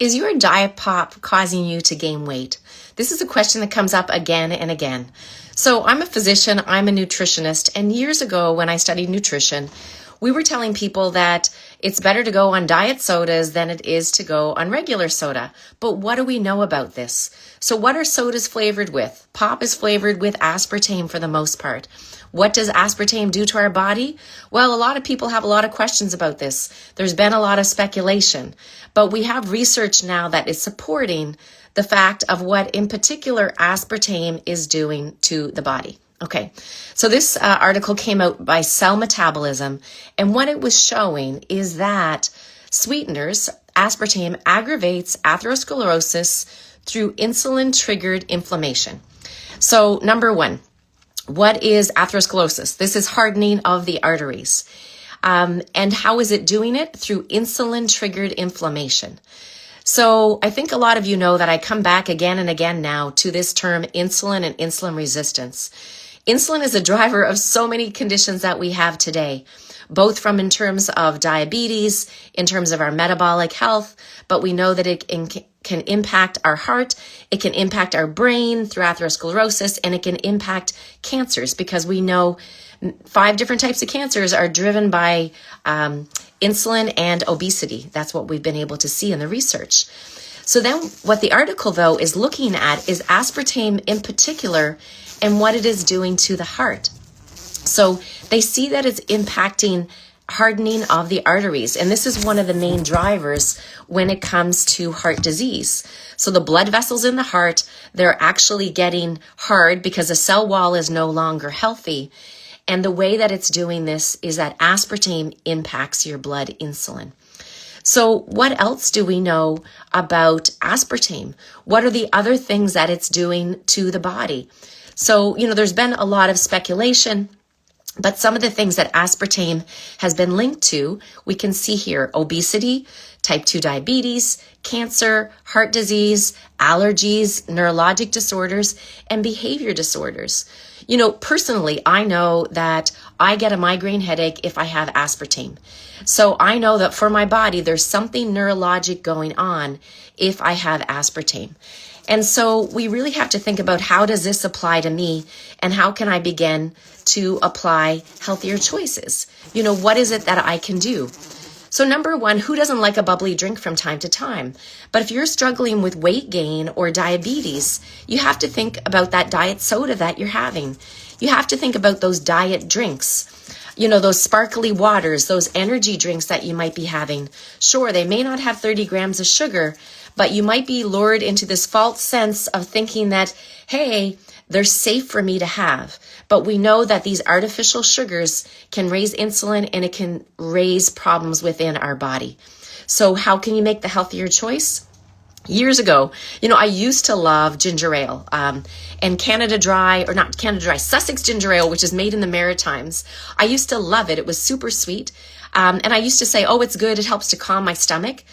Is your diet pop causing you to gain weight? This is a question that comes up again and again. So I'm a physician, I'm a nutritionist, and years ago when I studied nutrition, we were telling people that it's better to go on diet sodas than it is to go on regular soda. But what do we know about this? So what are sodas flavored with? Pop is flavored with aspartame for the most part. What does aspartame do to our body? Well, a lot of people have a lot of questions about this. There's been a lot of speculation, but we have research now that is supporting the fact of what in particular aspartame is doing to the body. Okay, so this article came out by Cell Metabolism, and what it was showing is that sweeteners, aspartame, aggravates atherosclerosis through insulin-triggered inflammation. So number one, what is atherosclerosis? This is hardening of the arteries. And how is it doing it? Through insulin-triggered inflammation. So I think a lot of you know that I come back again and again now to this term insulin and insulin resistance. Insulin is a driver of so many conditions that we have today, both from in terms of diabetes, in terms of our metabolic health, but we know that it can impact our heart, it can impact our brain through atherosclerosis, and it can impact cancers because we know 5 different types of cancers are driven by insulin and obesity. That's what we've been able to see in the research. So then what the article, though, is looking at is aspartame in particular and what it is doing to the heart. So they see that it's impacting hardening of the arteries. And this is one of the main drivers when it comes to heart disease. So the blood vessels in the heart, they're actually getting hard because the cell wall is no longer healthy. And the way that it's doing this is that aspartame impacts your blood insulin. So what else do we know about aspartame? What are the other things that it's doing to the body? So, there's been a lot of speculation, but some of the things that aspartame has been linked to, we can see here: obesity, type 2 diabetes, cancer, heart disease, allergies, neurologic disorders, and behavior disorders. Personally, I know that I get a migraine headache if I have aspartame. So I know that for my body, there's something neurologic going on if I have aspartame. And so we really have to think about, how does this apply to me and how can I begin to apply healthier choices? What is it that I can do? So number one, who doesn't like a bubbly drink from time to time? But if you're struggling with weight gain or diabetes, you have to think about that diet soda that you're having. You have to think about those diet drinks. Those sparkly waters, those energy drinks that you might be having. Sure, they may not have 30 grams of sugar, but you might be lured into this false sense of thinking that, hey, they're safe for me to have. But we know that these artificial sugars can raise insulin and it can raise problems within our body. So how can you make the healthier choice? Years ago, I used to love ginger ale and Sussex ginger ale, which is made in the Maritimes. I used to love it. It was super sweet. And I used to say, oh, it's good. It helps to calm my stomach.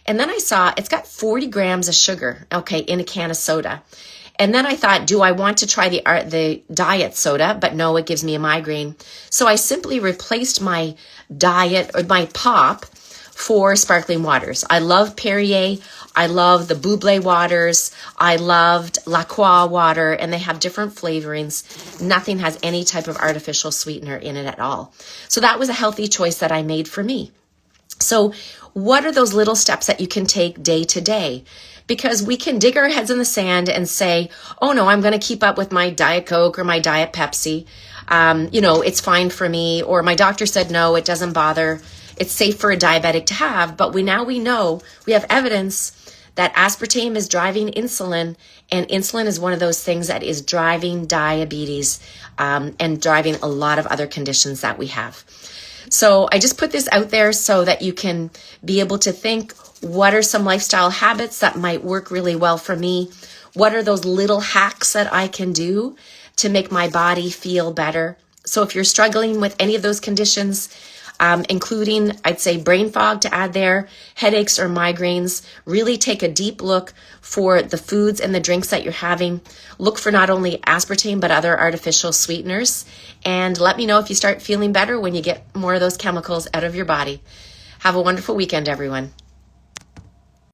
And then I saw it's got 40 grams of sugar, in a can of soda. And then I thought, do I want to try the diet soda? But no, it gives me a migraine. So I simply replaced my diet or my pop for sparkling waters. I love Perrier. I love the Buble waters. I loved La Croix water, and they have different flavorings. Nothing has any type of artificial sweetener in it at all. So that was a healthy choice that I made for me. So what are those little steps that you can take day to day? Because we can dig our heads in the sand and say, oh no, I'm going to keep up with my Diet Coke or my Diet Pepsi. It's fine for me. Or my doctor said, no, it doesn't bother. It's safe for a diabetic to have. But we know we have evidence that aspartame is driving insulin, and insulin is one of those things that is driving diabetes and driving a lot of other conditions that we have. So I just put this out there so that you can be able to think, what are some lifestyle habits that might work really well for me? What are those little hacks that I can do to make my body feel better? So if you're struggling with any of those conditions, including, I'd say, brain fog to add there, headaches or migraines, really take a deep look for the foods and the drinks that you're having. Look for not only aspartame, but other artificial sweeteners. And let me know if you start feeling better when you get more of those chemicals out of your body. Have a wonderful weekend, everyone.